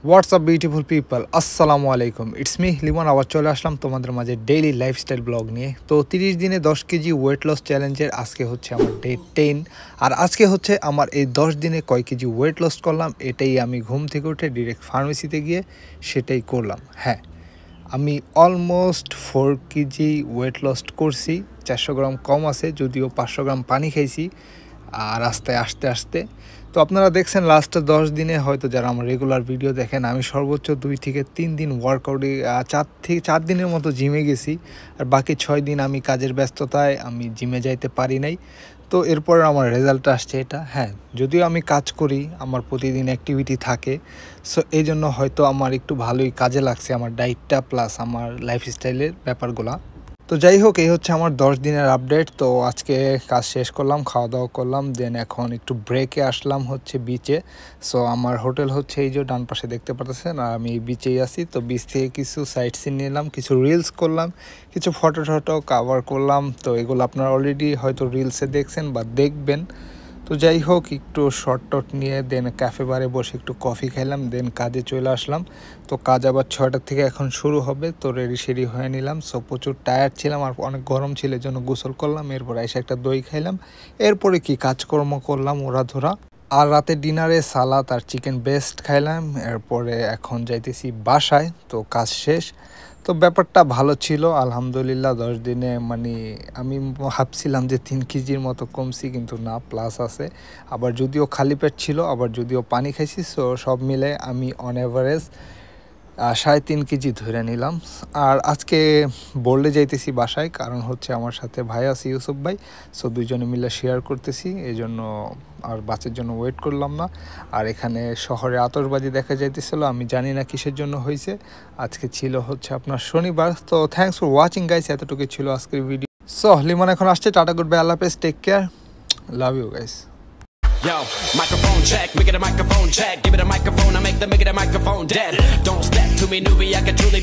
WhatsApp beautiful people, আসসালামু আলাইকুম। It's me Limon, আবার চলে আসলাম তোমাদের মাঝে ডেইলি লাইফস্টাইল ব্লগ নিয়ে। তো 30 দিনে 10 কেজি ওয়েট লস চ্যালেঞ্জের আজকে হচ্ছে আমার ডে 10। আর আজকে হচ্ছে আমার এই 10 দিনে কয় কেজি ওয়েট লস করলাম, এটাই আমি ঘুম থেকে উঠে ডিরেক্ট ফার্মেসিতে গিয়ে সেটাই করলাম। হ্যাঁ, আমি অলমোস্ট 4 কেজি ওয়েট লস করছি। 400 গ্রাম কম আছে, যদিও 500 গ্রাম পানি খাইছি আর রাস্তায় আসতে আসতে। তো আপনারা দেখছেন লাস্ট 10 দিনে হয়তো যারা আমার রেগুলার ভিডিও দেখেন, আমি সর্বোচ্চ 2 থেকে 3 দিন ওয়ার্কআউটে 4 দিনের মতো জিমে গেছি। আর বাকি 6 দিন আমি কাজের ব্যস্ততায় আমি জিমে যাইতে পারি নাই। তো এরপর আমার রেজাল্ট আসছে এটা। হ্যাঁ, যদিও আমি কাজ করি, আমার প্রতিদিন অ্যাক্টিভিটি থাকে, সো এই জন্য হয়তো আমার একটু ভালোই কাজে লাগছে আমার ডায়েটটা প্লাস আমার লাইফস্টাইলের ব্যাপারগুলো। তো যাই হোক, এই হচ্ছে আমার 10 দিনের আপডেট। তো আজকে কাজ শেষ করলাম, খাওয়া দাওয়া করলাম, দেন এখন একটু ব্রেকে আসলাম হচ্ছে বিচে। সো আমার হোটেল হচ্ছে এই যে ডান পাশে দেখতে পাচ্ছেন, আর আমি বিচেই আছি। তো বিচ থেকে কিছু সাইট সিন নিলাম, কিছু রিলস করলাম, কিছু ফটো টটো কাভার করলাম। তো এগুলো আপনারা অলরেডি হয়তো রিলসে দেখছেন বা দেখবেন। তো যাই হোক, একটু শর্ট টট নিয়ে দেন ক্যাফে বারে বসে একটু কফি খাইলাম, দেন কাজে চলে আসলাম। তো কাজ আবার 6টার থেকে এখন শুরু হবে। তো রেডি সেডি হয়ে নিলাম। সো প্রচুর টায়ার্ড ছিলাম আর অনেক গরম ছিল, এই জন্য গোসল করলাম, এরপর এসে একটা দই খাইলাম। এরপরে কি কাজকর্ম করলাম ওরা আর রাতে ডিনারে সালাদ আর চিকেন বেস্ট খাইলাম। এরপরে এখন যাইতেছি বাসায়। তো কাজ শেষ। তো ব্যাপারটা ভালো ছিল আলহামদুলিল্লাহ। 10 দিনে মানে আমি ভাবছিলাম যে 3 কেজির মতো কমছি, কিন্তু না, প্লাস আছে। আবার যদিও খালি পেট ছিল, আবার যদিও পানি খাইছি, সো সব মিলে আমি অন অ্যাভারেজ 3.5 কেজি ধরে নিলাম। আর আজকে বললে যাইতেছি বাসায়, কারণ হচ্ছে আমার সাথে ভাই আছে, ইউসুফ ভাই। সো দুজনে মিলে শেয়ার করতেছি, এই জন্য আর বাসের জন্য ওয়েট করলাম না। আর এখানে শহরে আতশবাজি দেখা যাইতেছিল, আমি জানি না কিসের জন্য হয়েছে। আজকে ছিল হচ্ছে আপনার শনিবার। তো থ্যাংকস ফর ওয়াচিং গাইস, এতটুকু ছিল আজকের ভিডিও। সো লিমন এখন আসছে, টাটা, গুড বাই, আল্লাহ হাফেজ, take care, love you guys. Yo, microphone check, make it a microphone check. Give it a microphone, I make the microphone dead. Don't step to me, newbie, I can truly